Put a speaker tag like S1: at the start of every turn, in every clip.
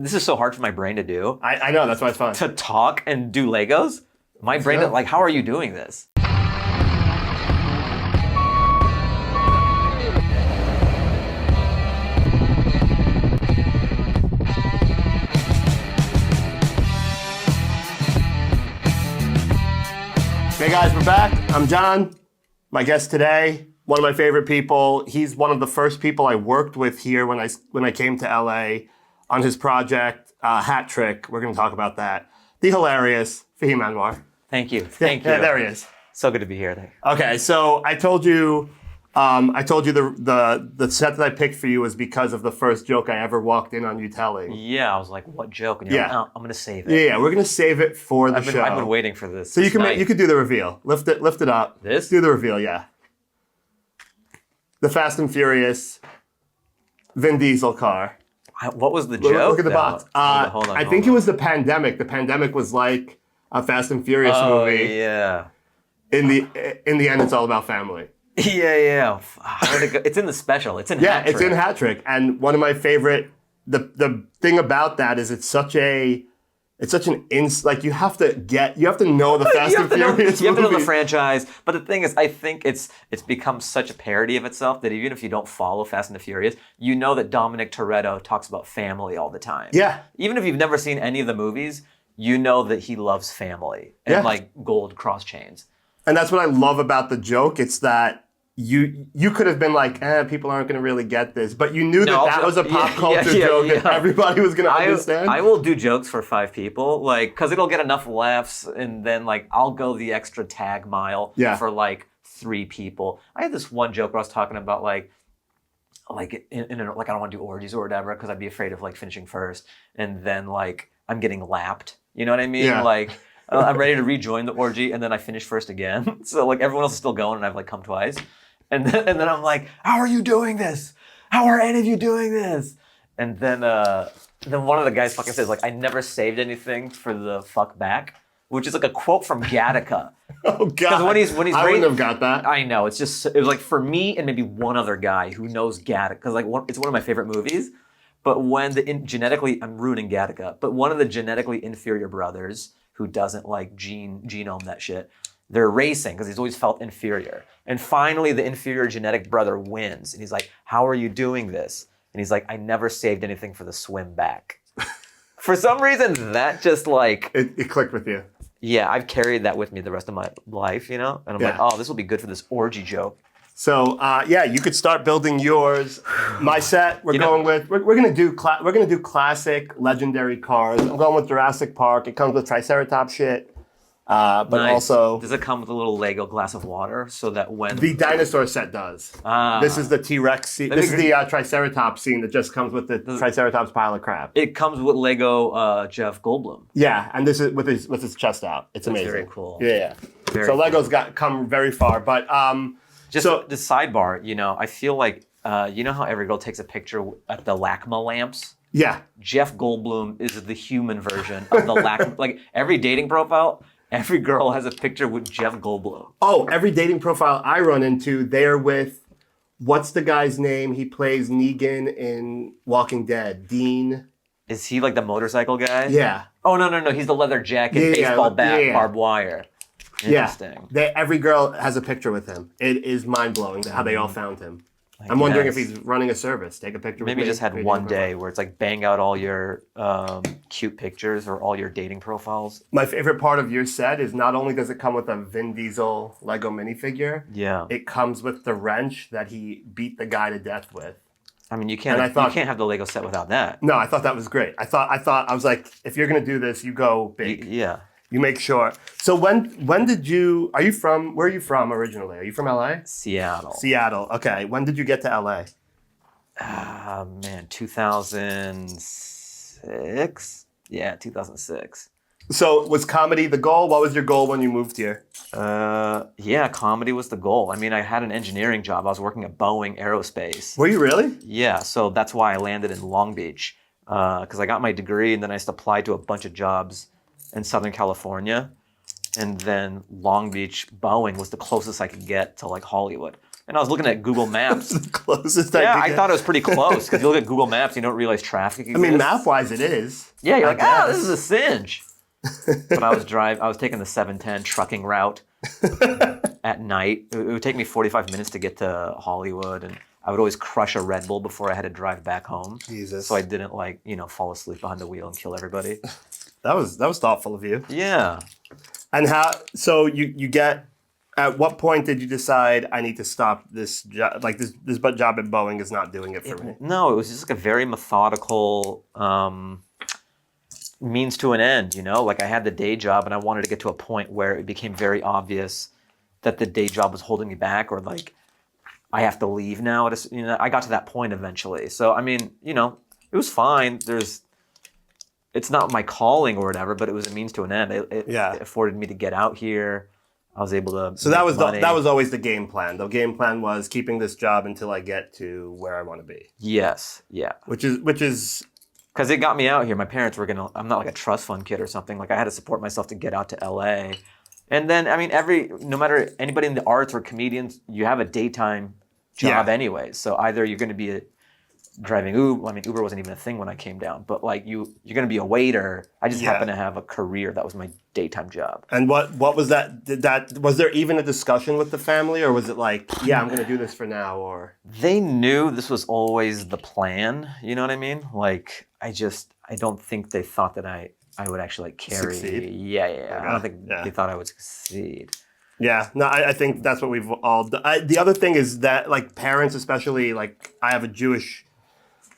S1: This is so hard for my brain to do.
S2: I know, that's why it's fun.
S1: To talk and do Legos? My brain, like, how are you doing this?
S2: Hey guys, we're back. I'm John. My guest today, one of my favorite people. He's one of the first people I worked with here when I came to LA on his project, Hat Trick. We're going to talk about that. The hilarious Fahim Anwar.
S1: Thank you. Thank you.
S2: Yeah, there he is.
S1: So good to be here.
S2: Okay, so I told you the set that I picked for you was because of the first joke I ever walked in on you telling.
S1: Yeah, I was like, what joke? And you're like, oh, I'm going to save it.
S2: Yeah, we're going to save it for the show.
S1: I've been waiting for this.
S2: So you could do the reveal. Lift it up.
S1: This?
S2: Do the reveal, yeah. The Fast and Furious Vin Diesel car.
S1: What was the joke?
S2: Look at the box.
S1: Hold on.
S2: I think it was the pandemic. The pandemic was like a Fast and Furious movie.
S1: Oh, yeah.
S2: In the end, it's all about family.
S1: Yeah. It's in the special. It's in Hat Trick.
S2: It's in Hat Trick. And one of my favorite, the thing about that is it's such an like you have to know the Fast and Furious
S1: You have to know the
S2: movie.
S1: franchise. But the thing is, I think it's become such a parody of itself that even if you don't follow Fast and the Furious, you know that Dominic Toretto talks about family all the time.
S2: Yeah.
S1: Even if you've never seen any of the movies, you know that he loves family and like gold cross chains.
S2: And that's what I love about the joke. It's that you could have been like, people aren't going to really get this. But you knew that was a pop culture joke that everybody was going to understand.
S1: I will do jokes for 5 people, like, because it'll get enough laughs, and then, like, I'll go the extra tag mile for, like, 3 people. I had this one joke where I was talking about, like I don't want to do orgies or whatever, because I'd be afraid of, like, finishing first. And then, like, I'm getting lapped. You know what I mean?
S2: Yeah.
S1: Like, I'm ready to rejoin the orgy, and then I finish first again. So, like, everyone else is still going, and I've, like, come twice. And then I'm like, how are you doing this? How are any of you doing this? And then one of the guys fucking says, like, I never saved anything for the fuck back, which is like a quote from Gattaca.
S2: Oh God!
S1: When he's
S2: I wouldn't have got that.
S1: I know. It was like for me and maybe one other guy who knows Gattaca, because like it's one of my favorite movies. But when I'm ruining Gattaca, but one of the genetically inferior brothers who doesn't like genome that shit, they're racing because he's always felt inferior. And finally, the inferior genetic brother wins. And he's like, how are you doing this? And he's like, I never saved anything for the swim back. For some reason, that just like...
S2: It clicked with you.
S1: Yeah, I've carried that with me the rest of my life, you know? And I'm like, oh, this will be good for this orgy joke.
S2: So, you could start building yours. My set, we're gonna do classic, legendary cars. I'm going with Jurassic Park. It comes with Triceratops shit. But
S1: nice.
S2: Also...
S1: Does it come with a little Lego glass of water so that when...
S2: The dinosaur set does. This is the T-Rex scene. This is the Triceratops scene that just comes with the Triceratops pile of crap.
S1: It comes with Lego Jeff Goldblum.
S2: Yeah, and this is with his chest out. It's amazing.
S1: Very cool.
S2: Yeah. So Lego's come very far. But
S1: just the sidebar, you know, I feel like, you know how every girl takes a picture at the LACMA lamps?
S2: Yeah.
S1: Jeff Goldblum is the human version of the LACMA. Like every dating profile... Every girl has a picture with Jeff Goldblum.
S2: Oh, every dating profile I run into, they're with, what's the guy's name? He plays Negan in Walking Dead. Dean.
S1: Is he like the motorcycle guy?
S2: Yeah.
S1: Oh, no. He's the leather jacket, baseball bat, barbed wire. Interesting.
S2: Yeah. Every girl has a picture with him. It is mind-blowing how they all found him. I'm wondering if he's running a service. Take a picture with me.
S1: Maybe just had one day where it's like bang out all your cute pictures or all your dating profiles.
S2: My favorite part of your set is not only does it come with a Vin Diesel Lego minifigure,
S1: it
S2: comes with the wrench that he beat the guy to death with.
S1: I mean, you can't have the Lego set without that.
S2: No, I thought that was great. I was like, if you're gonna do this, you go big. You make sure. So when did you, where are you from originally? Are you from LA?
S1: Seattle.
S2: Seattle, okay. When did you get to LA?
S1: 2006? Yeah, 2006.
S2: So was comedy the goal? What was your goal when you moved here?
S1: Yeah, comedy was the goal. I mean, I had an engineering job. I was working at Boeing Aerospace.
S2: Were you really?
S1: Yeah, so that's why I landed in Long Beach. Because I got my degree and then I just applied to a bunch of jobs in Southern California. And then Long Beach, Boeing was the closest I could get to like Hollywood. And I was looking at Google Maps.
S2: The closest I
S1: Yeah,
S2: could
S1: I
S2: get.
S1: thought it was pretty close because you look at Google Maps, you don't realize traffic exists.
S2: I mean, map-wise, it is.
S1: Yeah, you're
S2: I
S1: like, oh, this
S2: guess.
S1: is a cinch. But I was taking the 710 trucking route at night. It would take me 45 minutes to get to Hollywood, and I would always crush a Red Bull before I had to drive back home.
S2: Jesus.
S1: So I didn't fall asleep behind the wheel and kill everybody.
S2: That was thoughtful of you.
S1: Yeah.
S2: And so you get, at what point did you decide I need to stop this job? Like this job at Boeing is not doing it for me.
S1: No, it was just like a very methodical means to an end, Like I had the day job and I wanted to get to a point where it became very obvious that the day job was holding me back, or like I have to leave now. I got to that point eventually. So, I mean, it was fine. It's not my calling or whatever, but it was a means to an end. It afforded me to get out here. I was able to.
S2: So that was always the game plan. The game plan was keeping this job until I get to where I want to be.
S1: Yes. Yeah.
S2: Which is
S1: because it got me out here. My parents were I'm not like a trust fund kid or something. Like I had to support myself to get out to LA. And then, I mean, no matter anybody in the arts or comedians, you have a daytime job anyways. So either you're going to be driving Uber. I mean, Uber wasn't even a thing when I came down, but like you're going to be a waiter. I just happen to have a career. That was my daytime job.
S2: And what was that? Was there even a discussion with the family, or was it like, yeah, I'm going to do this for now? Or
S1: they knew this was always the plan. You know what I mean? Like I don't think they thought that I would actually like carry.
S2: Succeed?
S1: Yeah. I don't think they thought I would succeed.
S2: Yeah, no, I think that's what we've all done. The other thing is that like parents, especially like I have a Jewish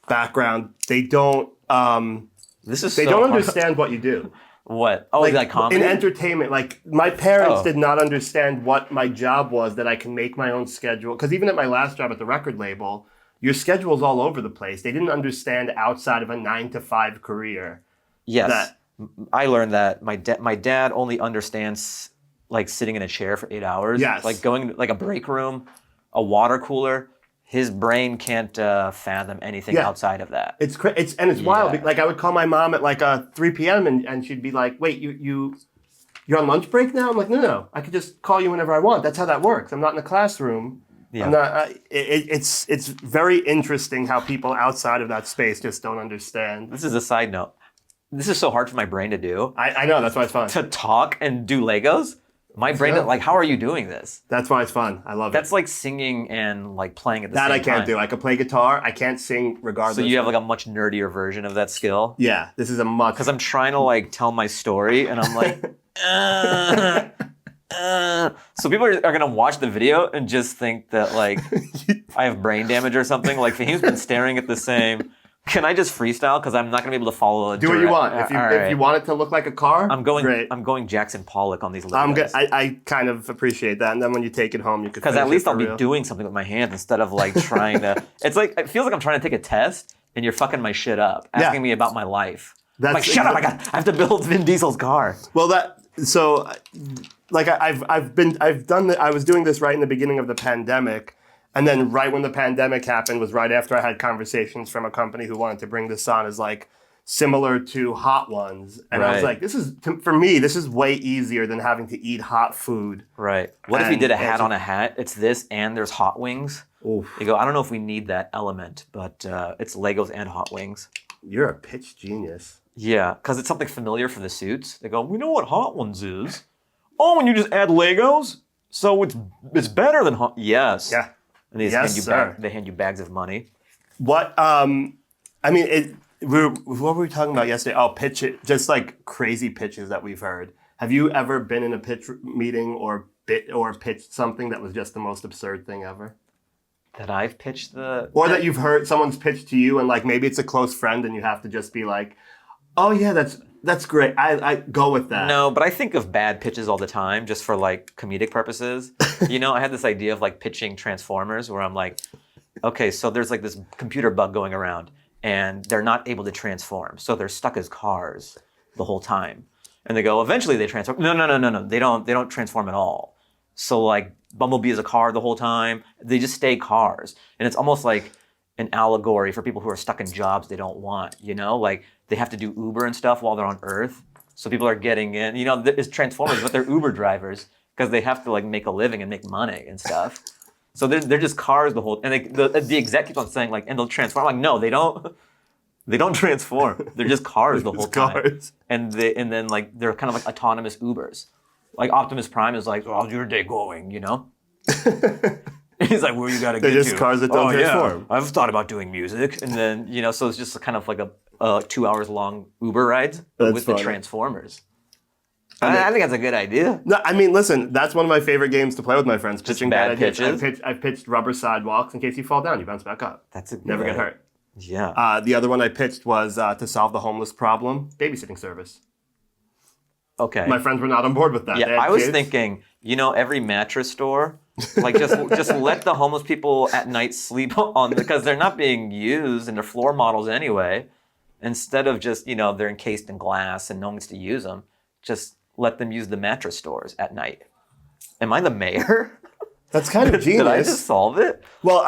S2: background, they don't understand what you do.
S1: What? Oh, like comedy?
S2: In entertainment, like my parents did not understand what my job was, that I can make my own schedule. Because even at my last job at the record label, your schedule's all over the place. They didn't understand outside of a 9-to-5 career.
S1: Yes. I learned that my dad only understands like sitting in a chair for 8 hours.
S2: Yes.
S1: Like going to like a break room, a water cooler. His brain can't fathom anything outside of that.
S2: It's wild. Like I would call my mom at like 3 p.m. and she'd be like, "Wait, you're on lunch break now?" I'm like, "No. I could just call you whenever I want. That's how that works. I'm not in a classroom." Yeah. I'm not. It's very interesting how people outside of that space just don't understand.
S1: This is a side note. This is so hard for my brain to do.
S2: I know, that's why it's fun.
S1: To talk and do Legos. My brain, like, how are you doing this?
S2: That's why it's fun. I love it.
S1: That's like singing and like playing at the same time.
S2: That I can't do. I can play guitar. I can't sing regardless.
S1: So you have like a much nerdier version of that skill?
S2: Yeah, this is a much...
S1: Because I'm trying to like tell my story and I'm like, So people are going to watch the video and just think that like I have brain damage or something. Like Fahim's been staring at the same... Can I just freestyle? Because I'm not going to be able to follow.
S2: Do what you want. If you want it to look like a car, great.
S1: I'm going Jackson Pollock on these Legos.
S2: I kind of appreciate that. And then when you take it home, you could.
S1: Because at least I'll be doing something with my hands instead of like trying to. It feels like I'm trying to take a test and you're fucking my shit up, asking me about my life. I'm like, shut up! I have to build Vin Diesel's car.
S2: Well, I was doing this right in the beginning of the pandemic. And then right when the pandemic happened was right after I had conversations from a company who wanted to bring this on as like similar to Hot Ones. And I was like, for me, this is way easier than having to eat hot food.
S1: Right. What if we did a hat on a hat? It's this and there's hot wings. Oof. You go, I don't know if we need that element, but it's Legos and hot wings.
S2: You're a pitch genius.
S1: Yeah, because it's something familiar for the suits. They go, we know what Hot Ones is. Oh, and you just add Legos? So it's better than Hot... Yes.
S2: Yeah.
S1: And they hand you bags of money.
S2: What, what were we talking about yesterday? Oh, pitch it. Just like crazy pitches that we've heard. Have you ever been in a pitch meeting or pitched something that was just the most absurd thing ever?
S1: That I've pitched
S2: Or that you've heard someone's pitched to you and like maybe it's a close friend and you have to just be like, oh yeah, that's great. I go with that.
S1: No, but I think of bad pitches all the time just for like comedic purposes. I had this idea of like pitching Transformers where I'm like, okay, so there's like this computer bug going around and they're not able to transform. So they're stuck as cars the whole time. And they go, eventually they transform. No. They don't transform at all. So like Bumblebee is a car the whole time. They just stay cars. And it's almost like an allegory for people who are stuck in jobs they don't want, like they have to do Uber and stuff while they're on Earth. So people are getting in, it's Transformers, but they're Uber drivers because they have to like make a living and make money and stuff. So they're just cars the whole, and the exec keeps on saying like, and they'll transform. I'm like, no, they don't. They don't transform. They're just cars the whole time.
S2: Cars.
S1: And then like they're kind of like autonomous Ubers. Like Optimus Prime is like, how's your day going? You know. He's like, where you gotta get to?
S2: They're just cars that don't transform.
S1: Yeah. I've thought about doing music, and then so it's just kind of like a 2 hours long Uber ride with the Transformers. I think that's a good idea.
S2: No, I mean, listen, that's one of my favorite games to play with my friends.
S1: Just pitching bad pitches.
S2: I've pitched rubber sidewalks in case you fall down, you bounce back up.
S1: That's a good
S2: Never get hurt.
S1: Yeah.
S2: The other one I pitched was to solve the homeless problem, babysitting service.
S1: Okay.
S2: My friends were not on board with that.
S1: Yeah, I was thinking, every mattress store, like just let the homeless people at night sleep on because they're not being used and they're floor models anyway. Instead of just, they're encased in glass and no one gets to use them, just let them use the mattress stores at night. Am I the mayor?
S2: That's kind of genius.
S1: Did I just solve it?
S2: Well,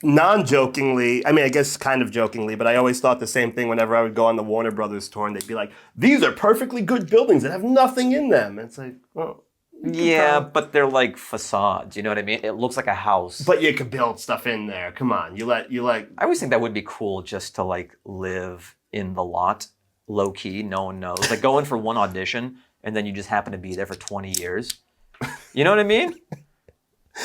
S2: non-jokingly, I mean, I guess kind of jokingly, but I always thought the same thing whenever I would go on the Warner Brothers tour and they'd be like, these are perfectly good buildings that have nothing in them. And it's like, well.
S1: Yeah, but they're like facades, you know what I mean? It looks like a house.
S2: But you could build stuff in there. Come on, you like.
S1: I always think that would be cool just to like live in the lot, low key, no one knows. Like go in for one audition and then you just happen to be there for 20 years. You know what I mean?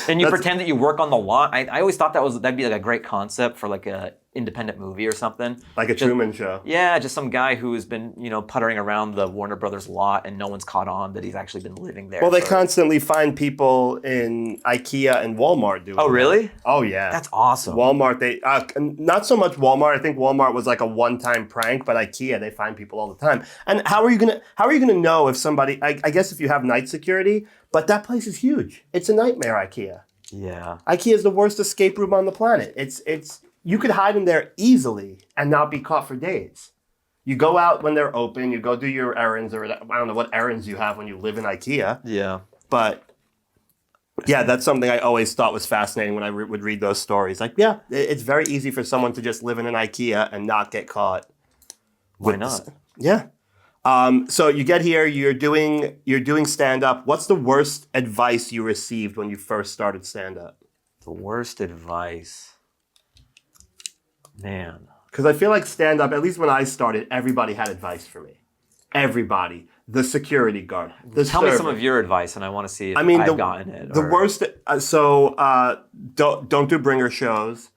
S1: And you pretend that you work on the lot. I always thought that'd be like a great concept for like a independent movie or something.
S2: Like a Truman Show.
S1: Yeah, just some guy who has been, puttering around the Warner Brothers lot and no one's caught on that he's actually been living there.
S2: Well, they constantly find people in IKEA and Walmart doing
S1: Oh, really?
S2: That. Oh, yeah.
S1: That's awesome.
S2: Walmart, not so much Walmart. I think Walmart was like a one-time prank, but IKEA, they find people all the time. And how are you gonna know if somebody? I guess if you have night security, but that place is huge. It's a nightmare, IKEA.
S1: Yeah.
S2: IKEA is the worst escape room on the planet. It's you could hide in there easily and not be caught for days. You go out when they're open, you go do your errands, or I don't know what errands you have when you live in IKEA.
S1: Yeah.
S2: But yeah, that's something I always thought was fascinating when I would read those stories. Like, yeah, it's very easy for someone to just live in an IKEA and not get caught.
S1: Why not?
S2: Yeah. So you get here, you're doing stand-up. What's the worst advice you received when you first started stand-up?
S1: The worst advice. Man.
S2: Because I feel like stand-up, at least when I started, everybody had advice for me. Everybody. The security guard.
S1: Tell me some of your advice, and I want to see if I've gotten it.
S2: The worst. Don't do bringer shows,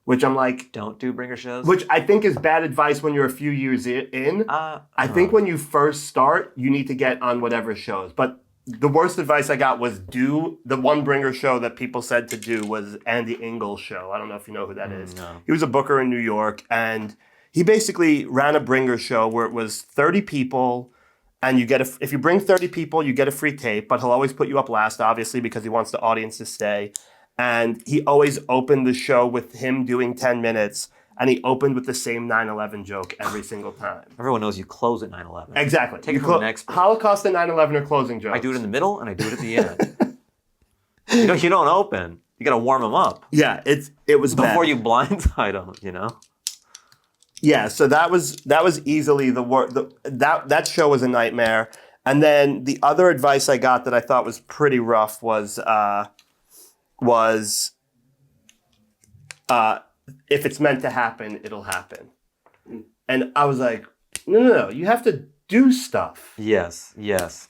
S2: which I'm like.
S1: Don't do bringer shows?
S2: Which I think is bad advice when you're a few years in. I think when you first start, you need to get on whatever shows. But the worst advice I got was do the one bringer show that people said to do was Andy Ingles' show. I don't know if you know who that is.
S1: No.
S2: He was a booker in New York, and he basically ran a bringer show where it was 30 people, and if you bring 30 people, you get a free tape, but he'll always put you up last, obviously, because he wants the audience to stay. And he always opened the show with him doing 10 minutes, and he opened with the same 9/11 joke every single time.
S1: Everyone knows you close at 9/11.
S2: Exactly.
S1: Take it from an expert.
S2: Holocaust and 9/11 are closing jokes.
S1: I do it in the middle, and I do it at the end. You don't open. You got to warm them up.
S2: Yeah, it was
S1: before
S2: bad.
S1: you blindside them.
S2: Yeah, so that was easily the worst. That show was a nightmare. And then the other advice I got that I thought was pretty rough was if it's meant to happen, it'll happen. And I was like, no, you have to do stuff.
S1: Yes.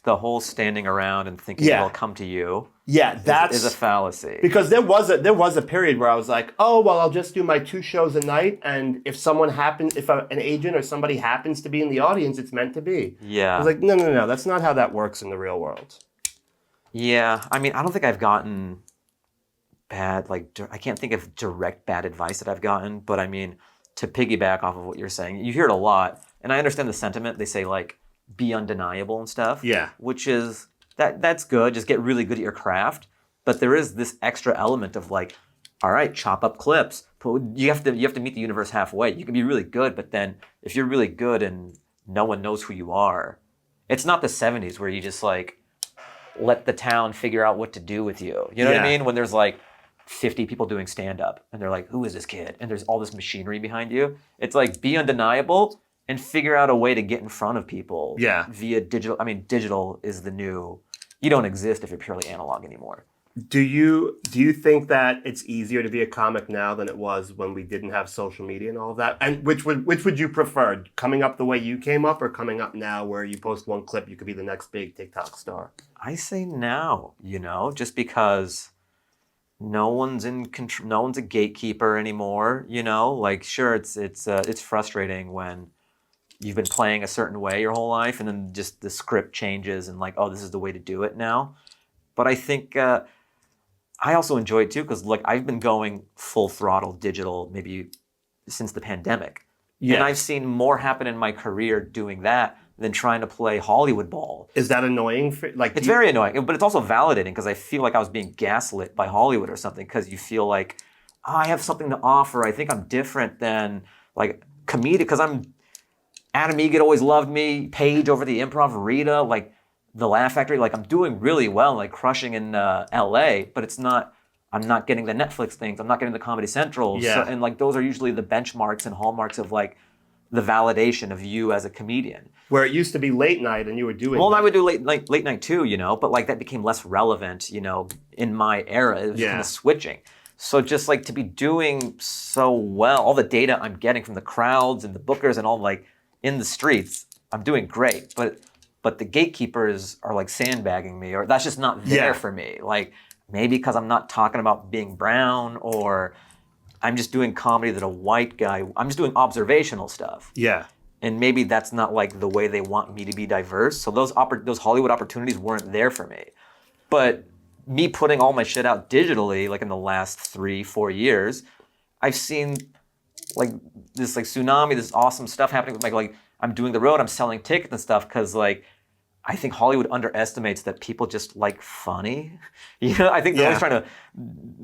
S1: The whole standing around and thinking it'll come to you.
S2: Yeah, that
S1: is a fallacy.
S2: Because there was a period where I was like, oh, well, I'll just do my 2 shows a night, and if an agent or somebody happens to be in the audience, it's meant to be.
S1: Yeah.
S2: I was like, no, that's not how that works in the real world.
S1: Yeah, I mean, I don't think I've gotten bad, I can't think of direct bad advice that I've gotten, but I mean, to piggyback off of what you're saying, you hear it a lot, and I understand the sentiment. They say, be undeniable and stuff.
S2: Yeah.
S1: Which is... That's good. Just get really good at your craft. But there is this extra element of all right, chop up clips. You have to meet the universe halfway. You can be really good, but then if you're really good and no one knows who you are, it's not the 70s where you just let the town figure out what to do with you. You know what I mean? When there's 50 people doing stand-up and they're like, who is this kid? And there's all this machinery behind you. It's be undeniable and figure out a way to get in front of people via digital. I mean, digital is the new... You don't exist if you're purely analog anymore.
S2: Do you think that it's easier to be a comic now than it was when we didn't have social media and all of that? And which would you prefer? Coming up the way you came up, or coming up now where you post one clip, you could be the next big TikTok star?
S1: I say now, just because no one's in control, no one's a gatekeeper anymore, Like, sure, it's frustrating when you've been playing a certain way your whole life, and then just the script changes, and like, oh, this is the way to do it now. But I think I also enjoy it too, because like I've been going full throttle digital maybe since the pandemic, and I've seen more happen in my career doing that than trying to play Hollywood ball.
S2: Is that annoying?
S1: It's very annoying, but it's also validating because I feel like I was being gaslit by Hollywood or something, because you feel like, oh, I have something to offer. I think I'm different than like comedic, because I'm Adam Egan always loved me, Paige over the Improv, Rita, like the Laugh Factory. Like I'm doing really well, like crushing in LA, but I'm not getting the Netflix things. I'm not getting the Comedy Central.
S2: Yeah.
S1: And like those are usually the benchmarks and hallmarks of like the validation of you as a comedian.
S2: Where it used to be late night and you were doing
S1: Well, I would do late night too, but like that became less relevant, in my era. It was kind of switching. So just like to be doing so well, all the data I'm getting from the crowds and the bookers and all like in the streets, I'm doing great. But the gatekeepers are like sandbagging me, or that's just not there for me. Like maybe because I'm not talking about being brown, or I'm just doing comedy that a white guy, I'm just doing observational stuff.
S2: Yeah.
S1: And maybe that's not like the way they want me to be diverse. So those Hollywood opportunities weren't there for me. But me putting all my shit out digitally, like in the last 3-4 years, I've seen like this like tsunami, this awesome stuff happening with like I'm doing the road, I'm selling tickets and stuff, because like I think Hollywood underestimates that people just like funny. I think they're always trying to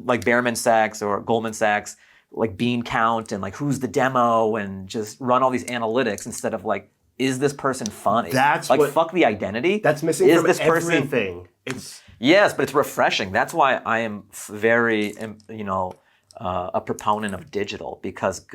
S1: like Behrman Sachs or Goldman Sachs, like bean count and like who's the demo and just run all these analytics instead of like, is this person funny?
S2: That's
S1: like
S2: what,
S1: fuck the identity.
S2: That's missing
S1: is
S2: from
S1: this
S2: everything.
S1: Yes, but it's refreshing. That's why I am very, a proponent of digital, because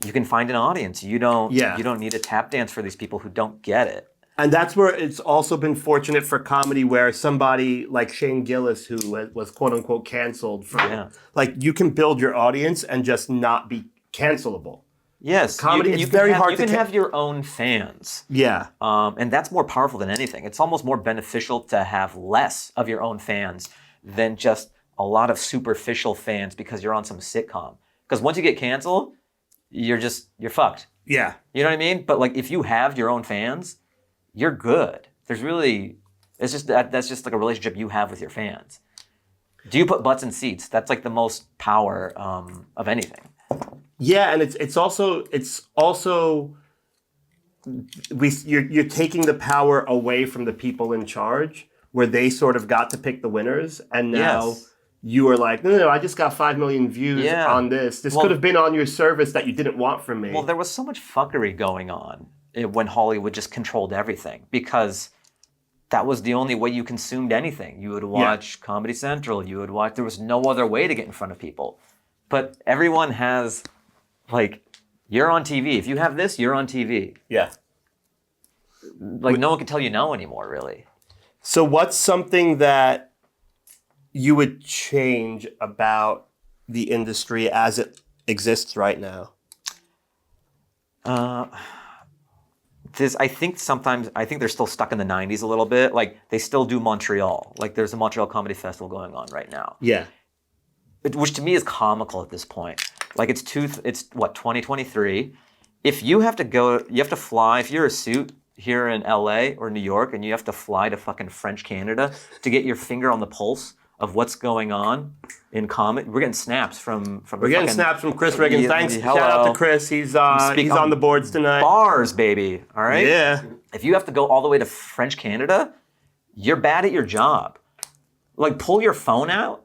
S1: you can find an audience. You don't need a tap dance for these people who don't get it.
S2: And that's where it's also been fortunate for comedy, where somebody like Shane Gillis, who was quote unquote canceled from, like you can build your audience and just not be cancelable.
S1: Yes,
S2: comedy. It's very hard.
S1: You can have your own fans.
S2: Yeah,
S1: and that's more powerful than anything. It's almost more beneficial to have less of your own fans than just a lot of superficial fans because you're on some sitcom. Because once you get canceled, you're fucked.
S2: Yeah,
S1: you know what I mean. But like if you have your own fans, you're good. That's just like a relationship you have with your fans. Do you put butts in seats? That's like the most power of anything.
S2: Yeah, and it's also you're taking the power away from the people in charge, where they sort of got to pick the winners, and now you are like, no, I just got 5 million views on this. This could have been on your service that you didn't want from me.
S1: Well, there was so much fuckery going on when Hollywood just controlled everything, because that was the only way you consumed anything. You would watch Comedy Central, there was no other way to get in front of people. But everyone has, like, you're on TV. If you have this, you're on TV.
S2: Yeah.
S1: Like, no one can tell you no anymore, really.
S2: So what's something that you would change about the industry as it exists right now?
S1: I think they're still stuck in the 90s a little bit. Like, they still do Montreal. Like, there's a Montreal Comedy Festival going on right now.
S2: Yeah.
S1: Which to me is comical at this point. Like, it's 2023. If you have to fly, if you're a suit here in LA or New York and you have to fly to fucking French Canada to get your finger on the pulse of what's going on in comedy. We're getting snaps from
S2: We're getting snaps from Chris Riggins. Thanks. Shout out to Chris. He's on the boards tonight.
S1: Bars, baby. All right?
S2: Yeah.
S1: If you have to go all the way to French Canada, you're bad at your job. Like, pull your phone out.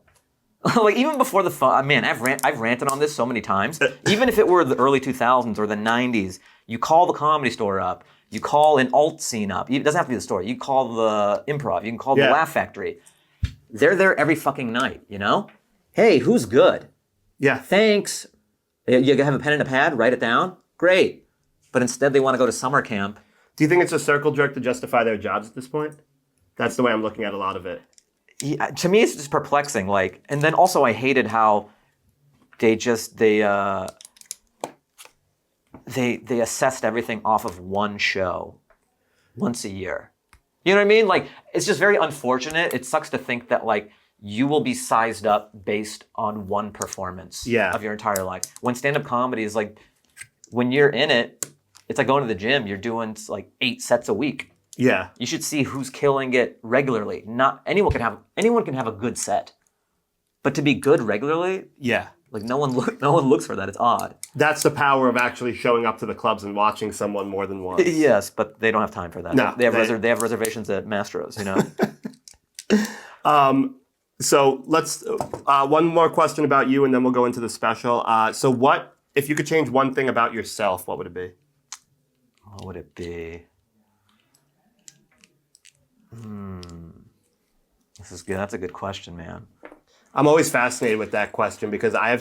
S1: Like, even before the phone, man, I've ranted on this so many times. Even if it were the early 2000s or the 90s, you call the Comedy Store up, you call an alt scene up. It doesn't have to be the store. You call the Improv. You can call the Laugh Factory. They're there every fucking night, Hey, who's good?
S2: Yeah.
S1: Thanks. You have a pen and a pad? Write it down? Great. But instead they want to go to summer camp.
S2: Do you think it's a circle jerk to justify their jobs at this point? That's the way I'm looking at a lot of it.
S1: Yeah, to me, it's just perplexing. Like, and then also I hated how they assessed everything off of one show once a year. You know what I mean? Like, it's just very unfortunate. It sucks to think that like you will be sized up based on one performance of your entire life. When stand-up comedy is like, when you're in it, it's like going to the gym. You're doing like 8 sets a week.
S2: Yeah.
S1: You should see who's killing it regularly. Not anyone can have a good set, but to be good regularly, like no one looks for that. It's odd.
S2: That's the power of actually showing up to the clubs and watching someone more than once.
S1: Yes, but they don't have time for that.
S2: No,
S1: they have reservations at Mastro's. You know.
S2: So let's one more question about you, and then we'll go into the special. So what if you could change one thing about yourself? What would it be?
S1: What would it be? This is good. That's a good question, man.
S2: I'm always fascinated with that question because I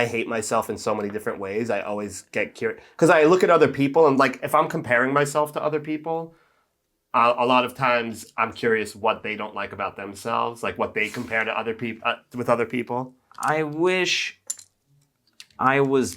S2: hate myself in so many different ways. I always get curious because I look at other people and like if I'm comparing myself to other people, a lot of times I'm curious what they don't like about themselves, like what they compare to other people with other people.
S1: I wish I was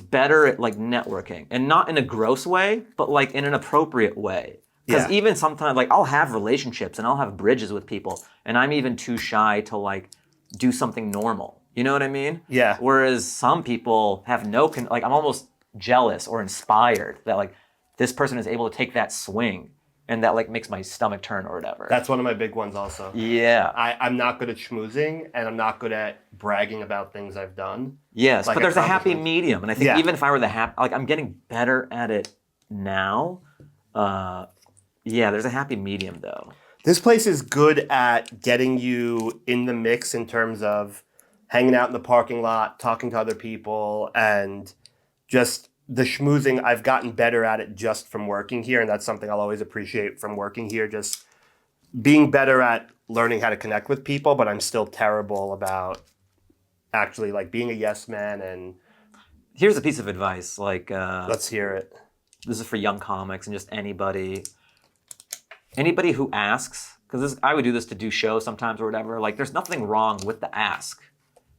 S1: better at like networking, and not in a gross way, but like in an appropriate way. Because even sometimes, like, I'll have relationships and I'll have bridges with people, and I'm even too shy to, like, do something normal. You know what I mean?
S2: Yeah.
S1: Whereas some people have like, I'm almost jealous or inspired that, like, this person is able to take that swing, and that, like, makes my stomach turn or whatever.
S2: That's one of my big ones also.
S1: Yeah.
S2: I'm not good at schmoozing, and I'm not good at bragging about things I've done.
S1: Yes,
S2: like
S1: but there's a happy medium, and I think even if I were I'm getting better at it now. Yeah, there's a happy medium, though.
S2: This place is good at getting you in the mix in terms of hanging out in the parking lot, talking to other people, and just the schmoozing. I've gotten better at it just from working here, and that's something I'll always appreciate from working here, just being better at learning how to connect with people, but I'm still terrible about actually, like, being a yes man. And
S1: here's a piece of advice. Like,
S2: let's hear it.
S1: This is for young comics and just anybody who asks, because I would do this to do shows sometimes or whatever, like there's nothing wrong with the ask,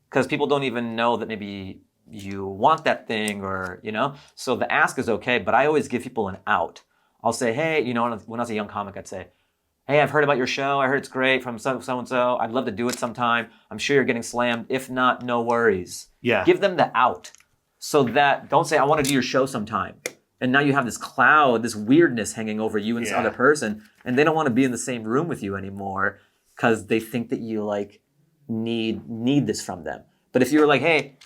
S1: because people don't even know that maybe you want that thing, or, you know, so the ask is okay, but I always give people an out. I'll say, hey, you know, when I was a young comic, I'd say, hey, I've heard about your show. I heard it's great from so-and-so. I'd love to do it sometime. I'm sure you're getting slammed. If not, no worries.
S2: Yeah.
S1: Give them the out, so that, don't say, I want to do your show sometime. And now you have this cloud, this weirdness hanging over you and this other person, and they don't want to be in the same room with you anymore because they think that you like need this from them. But if you're like, hey,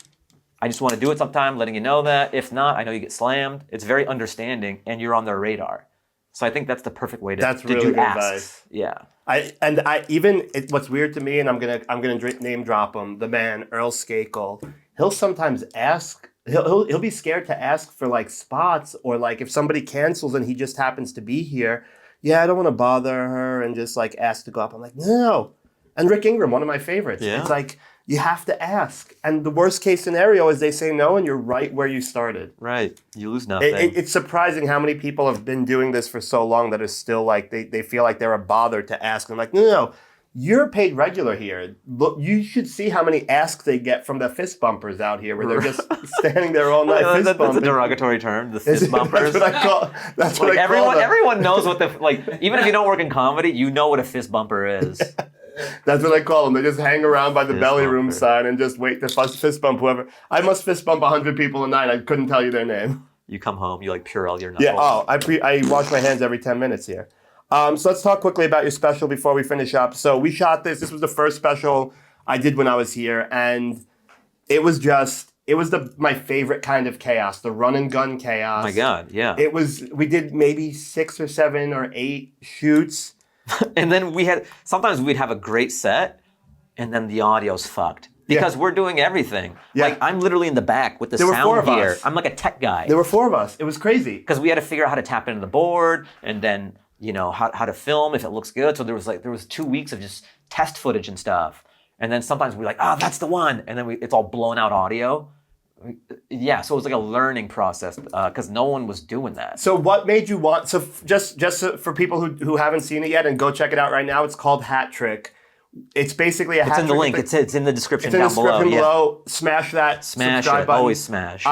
S1: I just want to do it sometime, letting you know that. If not, I know you get slammed. It's very understanding, and you're on their radar. So I think that's the perfect way to
S2: really
S1: do
S2: good
S1: asks.
S2: advice.
S1: Yeah.
S2: What's weird to me, and I'm gonna name drop him, the man Earl Skakel. He'll sometimes ask. He'll be scared to ask for like spots, or like if somebody cancels and he just happens to be here. Yeah, I don't want to bother her and just like ask to go up. I'm like, no. And Rick Ingraham, one of my favorites.
S1: Yeah.
S2: It's like, you have to ask. And the worst case scenario is they say no and you're right where you started.
S1: Right. You lose nothing.
S2: It's surprising how many people have been doing this for so long that are still like, they feel like they're a bother to ask. I'm like, no. You're paid regular here. Look, you should see how many asks they get from the fist bumpers out here, where they're just standing there all night fist bumping.
S1: That's a derogatory term, the fist bumpers.
S2: That's what I call. That's what I call them.
S1: Everyone knows what even if you don't work in comedy, you know what a fist bumper is.
S2: That's what I call them. They just hang around by the
S1: Fist
S2: belly room
S1: bumper.
S2: sign and just wait to fist bump whoever. I must fist bump 100 people a night. I couldn't tell you their name.
S1: You come home, you like Purell your knuckles.
S2: Yeah. Oh, I wash my hands every 10 minutes here. So let's talk quickly about your special before we finish up. So we shot this. This was the first special I did when I was here, and it was my favorite kind of chaos, the run and gun chaos.
S1: Oh my God, yeah.
S2: We did maybe 6 or 7 or 8 shoots.
S1: And then sometimes we'd have a great set, and then the audio's fucked. Because we're doing everything.
S2: Yeah.
S1: Like, I'm literally in the back with the
S2: There were 4
S1: sound
S2: of
S1: gear.
S2: us.
S1: I'm like a tech guy.
S2: There were 4 of us. It was crazy.
S1: Because we had to figure out how to tap into the board, and then, you know, how to film if it looks good. So there was 2 weeks of just test footage and stuff. And then sometimes we're like, that's the one. And then it's all blown out audio. Yeah, so it was like a learning process because no one was doing that.
S2: So what made you want? So just for people who haven't seen it yet, and go check it out right now. It's called Hat Trick. It's basically a hat
S1: It's in the
S2: trick.
S1: link. It's in the description
S2: It's in the
S1: down below.
S2: description
S1: Yeah.
S2: below. Smash that
S1: Smash
S2: subscribe
S1: it.
S2: button.
S1: Always smash.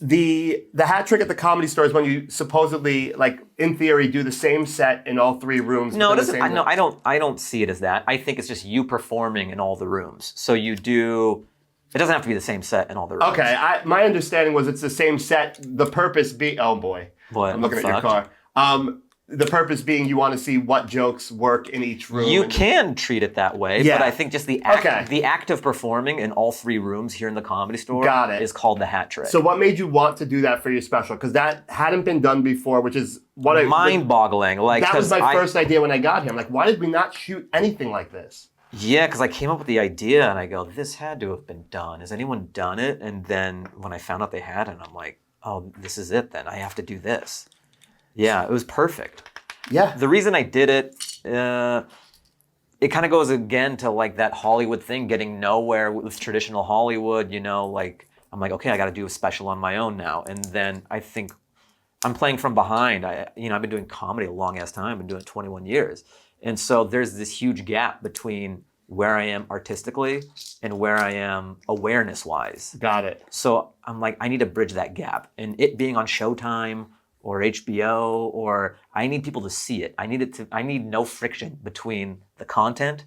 S2: The hat trick at the Comedy Store is when you supposedly, like in theory, do the same set in all 3 rooms.
S1: No, it
S2: within the
S1: doesn't.
S2: same
S1: No, I don't see it as that. I think it's just you performing in all the rooms. So you do. It doesn't have to be the same set in all the rooms.
S2: Okay, my understanding was it's the same set. The purpose being, oh boy,
S1: What?
S2: I'm looking at
S1: What
S2: your
S1: the
S2: car. The purpose being you want to see what jokes work in each room.
S1: You can treat it that way,
S2: Yeah.
S1: but I think just the act of performing in all 3 rooms here in the Comedy Store
S2: Got it.
S1: is called the hat trick.
S2: So what made you want to do that for your special? Because that hadn't been done before, which is what
S1: mind-boggling. Like
S2: that was
S1: 'cause
S2: my first idea when I got here. I'm like, why did we not shoot anything like this?
S1: Yeah, because I came up with the idea and I go, this had to have been done. Has anyone done it? And then when I found out they hadn't, I'm like, oh, this is it then. I have to do this. Yeah, it was perfect.
S2: Yeah.
S1: The reason I did it, it kind of goes again to like that Hollywood thing, getting nowhere with traditional Hollywood, you know, like I'm like, okay, I got to do a special on my own now. And then I think I'm playing from behind. I've been doing comedy a long ass time. I've been doing it 21 years. And so there's this huge gap between where I am artistically and where I am awareness-wise.
S2: Got it.
S1: So I'm like, I need to bridge that gap. And it being on Showtime or HBO, or I need people to see it. I need no friction between the content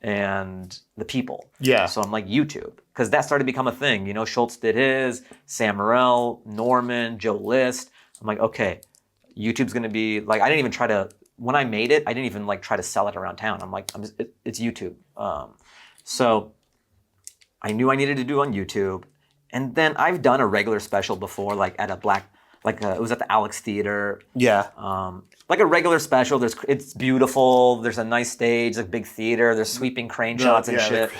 S1: and the people.
S2: Yeah.
S1: So I'm like YouTube, because that started to become a thing. You know, Schultz did his, Sam Morril, Norman, Joe List. I'm like, okay, YouTube's gonna be like, I didn't even try to, when I made it, I didn't even like try to sell it around town. I'm like, it's YouTube. So I knew I needed to do on YouTube. And then I've done a regular special before, like at it was at the Alex Theater.
S2: Yeah.
S1: Like a regular special. It's beautiful. There's a nice stage, like big theater. There's sweeping crane shots and shit.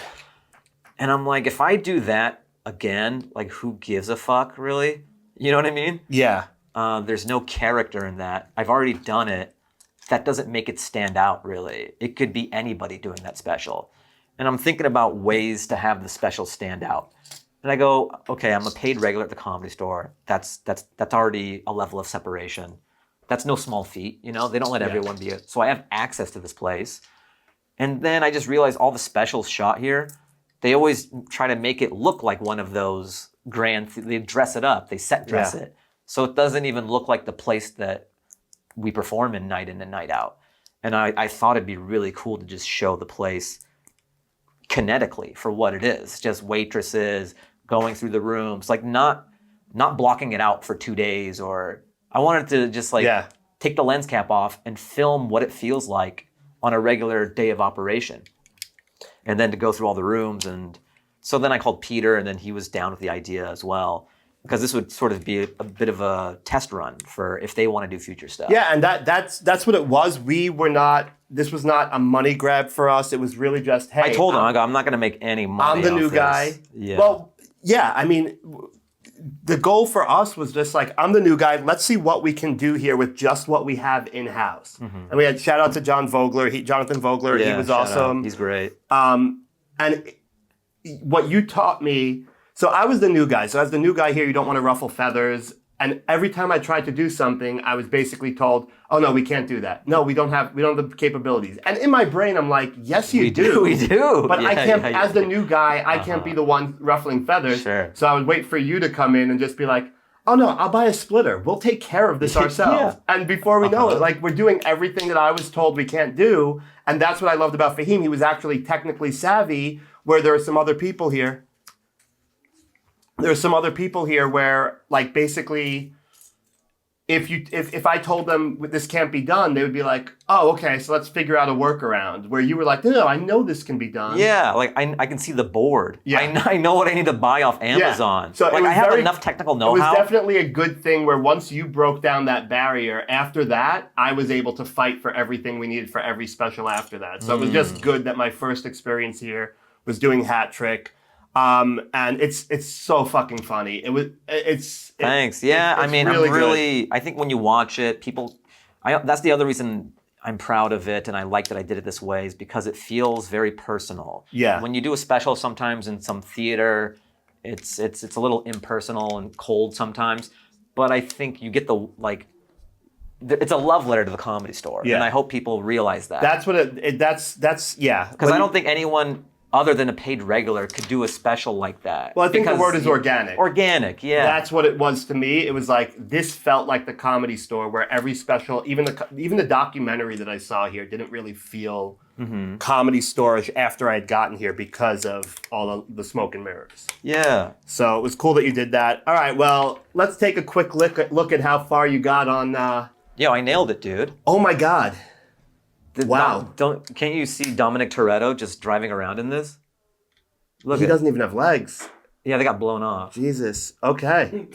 S1: And I'm like, if I do that again, like who gives a fuck, really? You know what I mean?
S2: Yeah.
S1: There's no character in that. I've already done it. That doesn't make it stand out, really. It could be anybody doing that special. And I'm thinking about ways to have the special stand out. And I go, okay, I'm a paid regular at the Comedy Store. That's already a level of separation. That's no small feat, you know? They don't let everyone be so I have access to this place. And then I just realized all the specials shot here, they always try to make it look like one of those they dress it up, they set dress it. So it doesn't even look like the place that we perform in and night out. And I thought it'd be really cool to just show the place kinetically for what it is. Just waitresses going through the rooms, like not blocking it out for 2 days, or I wanted to just like take the lens cap off and film what it feels like on a regular day of operation. And then to go through all the rooms. And so then I called Peter, and then he was down with the idea as well, because this would sort of be a bit of a test run for if they want to do future stuff.
S2: Yeah, and that's what it was. This was not a money grab for us. It was really just, hey.
S1: I told him, I'm not going to make any money.
S2: I'm the
S1: off
S2: new
S1: this.
S2: guy.
S1: Yeah.
S2: Well, yeah, I mean, the goal for us was just like, I'm the new guy. Let's see what we can do here with just what we have in-house. Mm-hmm. And we had shout out to Jonathan Vogler. He was awesome.
S1: He's great.
S2: And what you taught me, so I was the new guy. So as the new guy here, you don't want to ruffle feathers. And every time I tried to do something, I was basically told, oh no, we can't do that. No, we don't have the capabilities. And in my brain, I'm like, yes, you do.
S1: We do.
S2: But I can't, as the new guy, I can't be the one ruffling feathers.
S1: Sure.
S2: So I would wait for you to come in and just be like, oh no, I'll buy a splitter. We'll take care of this ourselves. And before we know it, like we're doing everything that I was told we can't do. And that's what I loved about Fahim. He was actually technically savvy, where there are some other people here. There's some other people here where, like, basically, if I told them this can't be done, they would be like, oh, okay, so let's figure out a workaround. Where you were like, no, I know this can be done.
S1: Yeah, like I can see the board.
S2: Yeah.
S1: I know what I need to buy off Amazon.
S2: Yeah. So
S1: like I have enough technical know-how.
S2: It was definitely a good thing where once you broke down that barrier, after that, I was able to fight for everything we needed for every special after that. So it was just good that my first experience here was doing Hat Trick. And it's so fucking funny.
S1: Thanks. Yeah, I mean, really I think when you watch it, that's the other reason I'm proud of it, and I like that I did it this way, is because it feels very personal.
S2: Yeah.
S1: When you do a special sometimes in some theater, It's a little impersonal and cold sometimes, but I think you get the it's a love letter to the Comedy Store,
S2: Yeah.
S1: and I hope people realize that.
S2: That's what that's yeah.
S1: Because I don't think anyone other than a paid regular could do a special like that.
S2: Well, I think the
S1: Because
S2: word is organic.
S1: Organic, yeah.
S2: That's what it was to me. It was like this felt like the Comedy Store, where every special, even the documentary that I saw here, didn't really feel Comedy Store-ish after I had gotten here because of all the smoke and mirrors.
S1: Yeah.
S2: So it was cool that you did that. All right, well, let's take a quick look at how far you got on.
S1: Yo, I nailed it, dude.
S2: Oh my God. Wow.
S1: Can't you see Dominic Toretto just driving around in this? Look,
S2: He doesn't even have legs.
S1: Yeah, they got blown off.
S2: Jesus. Okay.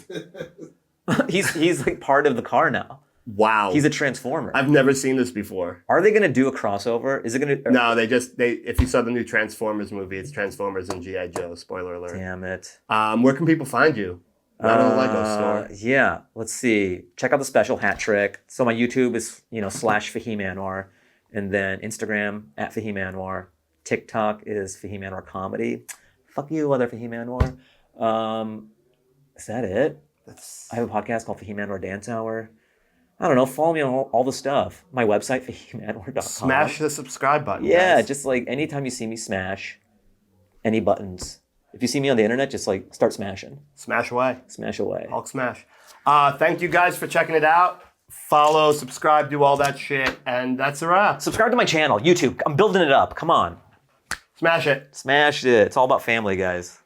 S1: he's like part of the car now.
S2: Wow.
S1: He's a transformer.
S2: I've never seen this before.
S1: Are they gonna do a crossover? Is it gonna?
S2: No, if you saw the new Transformers movie, it's Transformers and G.I. Joe. Spoiler alert.
S1: Damn it.
S2: Where can people find you? Not on the Lego store.
S1: Yeah. Let's see. Check out the special hat trick. So my YouTube is / Fahim Anwar, and then Instagram at Fahim Anwar. TikTok is Fahim Anwar Comedy. Fuck you, other Fahim Anwar. Is that it? I have a podcast called Fahim Anwar Dance Hour. I don't know. Follow me on all the stuff. My website, fahimanwar.com.
S2: Smash the subscribe button.
S1: Yeah,
S2: guys.
S1: just like anytime you see me smash any buttons. If you see me on the internet, just like start smashing.
S2: Smash away.
S1: Smash away.
S2: Hulk smash. Thank you guys for checking it out. Follow, subscribe, do all that shit, and that's a wrap.
S1: Subscribe to my channel, YouTube. I'm building it up. Come on.
S2: Smash it.
S1: Smash it. It's all about family, guys.